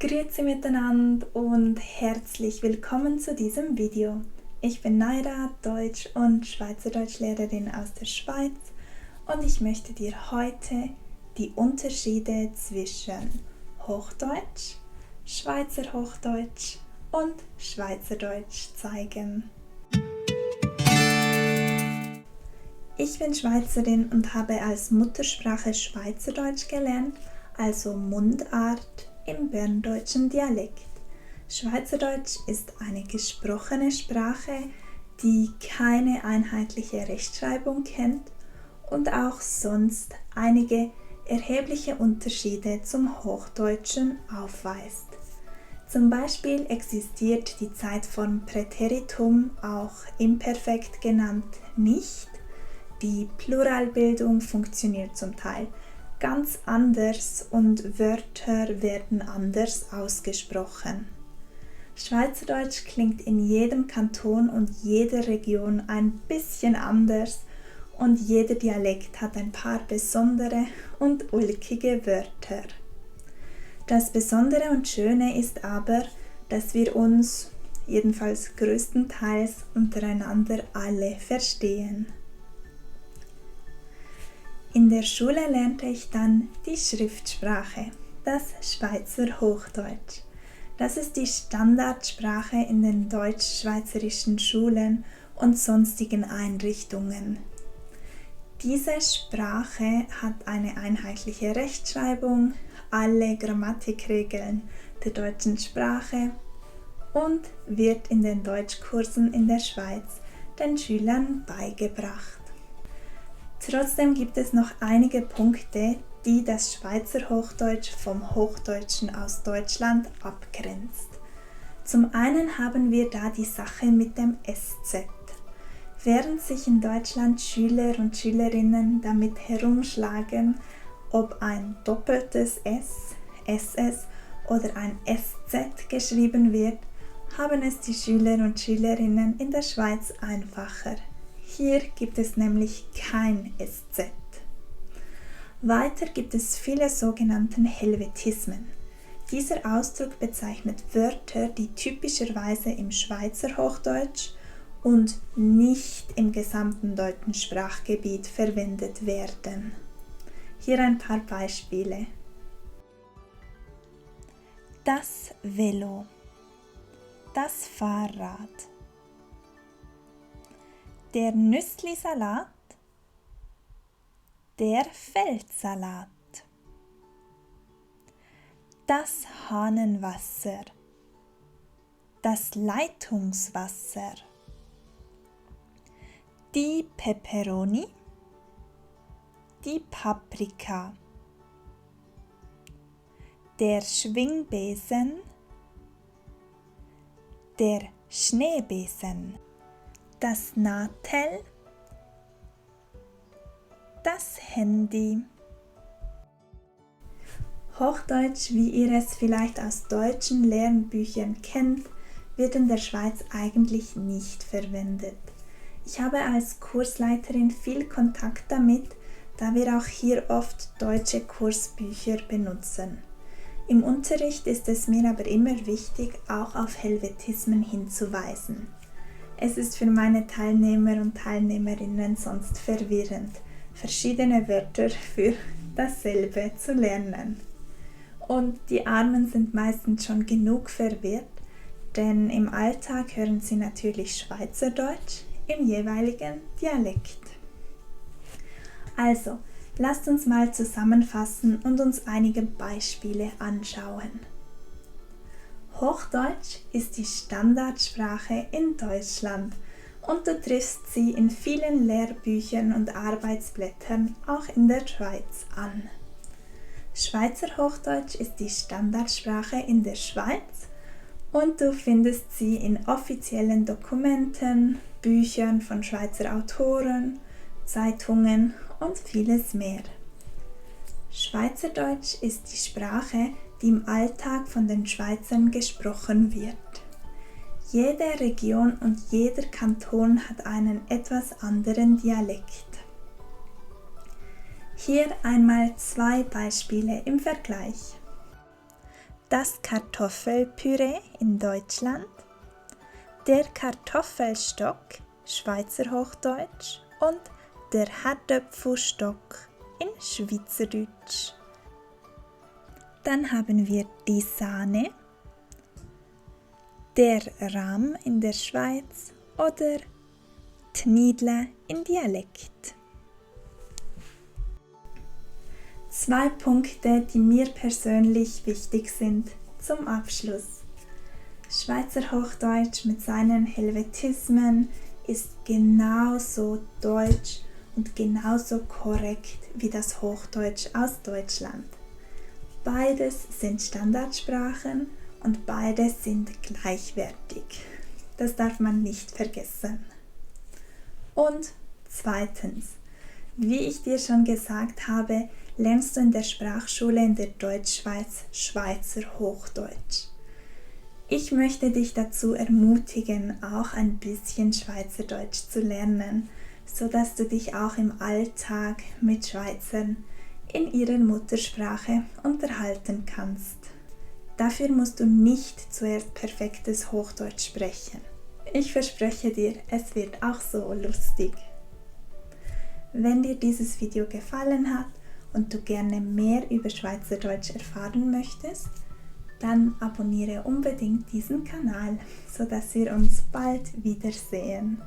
Grüezi miteinander und herzlich willkommen zu diesem Video. Ich bin Naira, Deutsch- und Schweizerdeutschlehrerin aus der Schweiz und ich möchte dir heute die Unterschiede zwischen Hochdeutsch, Schweizer Hochdeutsch und Schweizerdeutsch zeigen. Ich bin Schweizerin und habe als Muttersprache Schweizerdeutsch gelernt, also Mundart im berndeutschen Dialekt. Schweizerdeutsch ist eine gesprochene Sprache, die keine einheitliche Rechtschreibung kennt und auch sonst einige erhebliche Unterschiede zum Hochdeutschen aufweist. Zum Beispiel existiert die Zeitform Präteritum, auch imperfekt genannt, nicht. Die Pluralbildung funktioniert zum Teil ganz anders und Wörter werden anders ausgesprochen. Schweizerdeutsch klingt in jedem Kanton und jeder Region ein bisschen anders und jeder Dialekt hat ein paar besondere und ulkige Wörter. Das Besondere und Schöne ist aber, dass wir uns, jedenfalls größtenteils, untereinander alle verstehen. In der Schule lernte ich dann die Schriftsprache, das Schweizer Hochdeutsch. Das ist die Standardsprache in den deutsch-schweizerischen Schulen und sonstigen Einrichtungen. Diese Sprache hat eine einheitliche Rechtschreibung, alle Grammatikregeln der deutschen Sprache und wird in den Deutschkursen in der Schweiz den Schülern beigebracht. Trotzdem gibt es noch einige Punkte, die das Schweizer Hochdeutsch vom Hochdeutschen aus Deutschland abgrenzt. Zum einen haben wir da die Sache mit dem SZ. Während sich in Deutschland Schüler und Schülerinnen damit herumschlagen, ob ein doppeltes S, SS oder ein SZ geschrieben wird, haben es die Schüler und Schülerinnen in der Schweiz einfacher. Hier gibt es nämlich kein SZ. Weiter gibt es viele sogenannte Helvetismen. Dieser Ausdruck bezeichnet Wörter, die typischerweise im Schweizer Hochdeutsch und nicht im gesamten deutschen Sprachgebiet verwendet werden. Hier ein paar Beispiele. Das Velo, das Fahrrad, der Nüsslisalat, der Feldsalat, das Hahnenwasser, das Leitungswasser, die Peperoni, die Paprika, der Schwingbesen, der Schneebesen, das Natel, das Handy. Hochdeutsch, wie ihr es vielleicht aus deutschen Lernbüchern kennt, wird in der Schweiz eigentlich nicht verwendet. Ich habe als Kursleiterin viel Kontakt damit, da wir auch hier oft deutsche Kursbücher benutzen. Im Unterricht ist es mir aber immer wichtig, auch auf Helvetismen hinzuweisen. Es ist für meine Teilnehmer und Teilnehmerinnen sonst verwirrend, verschiedene Wörter für dasselbe zu lernen. Und die Armen sind meistens schon genug verwirrt, denn im Alltag hören sie natürlich Schweizerdeutsch im jeweiligen Dialekt. Also, lasst uns mal zusammenfassen und uns einige Beispiele anschauen. Hochdeutsch ist die Standardsprache in Deutschland und du triffst sie in vielen Lehrbüchern und Arbeitsblättern auch in der Schweiz an. Schweizer Hochdeutsch ist die Standardsprache in der Schweiz und du findest sie in offiziellen Dokumenten, Büchern von Schweizer Autoren, Zeitungen und vieles mehr. Schweizerdeutsch ist die Sprache, die im Alltag von den Schweizern gesprochen wird. Jede Region und jeder Kanton hat einen etwas anderen Dialekt. Hier einmal zwei Beispiele im Vergleich. das Kartoffelpüree in Deutschland, der Kartoffelstock, Schweizer Hochdeutsch, und der Herdöpfelstock in Schweizerdeutsch. Dann haben wir die Sahne, der Rahm in der Schweiz oder die Nidle in Dialekt. 2 Punkte, die mir persönlich wichtig sind zum Abschluss. Schweizer Hochdeutsch mit seinen Helvetismen ist genauso deutsch und genauso korrekt wie das Hochdeutsch aus Deutschland. Beides sind Standardsprachen und beide sind gleichwertig. Das darf man nicht vergessen. Und zweitens, wie ich dir schon gesagt habe, lernst du in der Sprachschule in der Deutschschweiz Schweizer Hochdeutsch. Ich möchte dich dazu ermutigen, auch ein bisschen Schweizerdeutsch zu lernen, sodass du dich auch im Alltag mit Schweizern in ihrer Muttersprache unterhalten kannst. Dafür musst du nicht zuerst perfektes Hochdeutsch sprechen. Ich verspreche dir, es wird auch so lustig. Wenn dir dieses Video gefallen hat und du gerne mehr über Schweizerdeutsch erfahren möchtest, dann abonniere unbedingt diesen Kanal, sodass wir uns bald wiedersehen.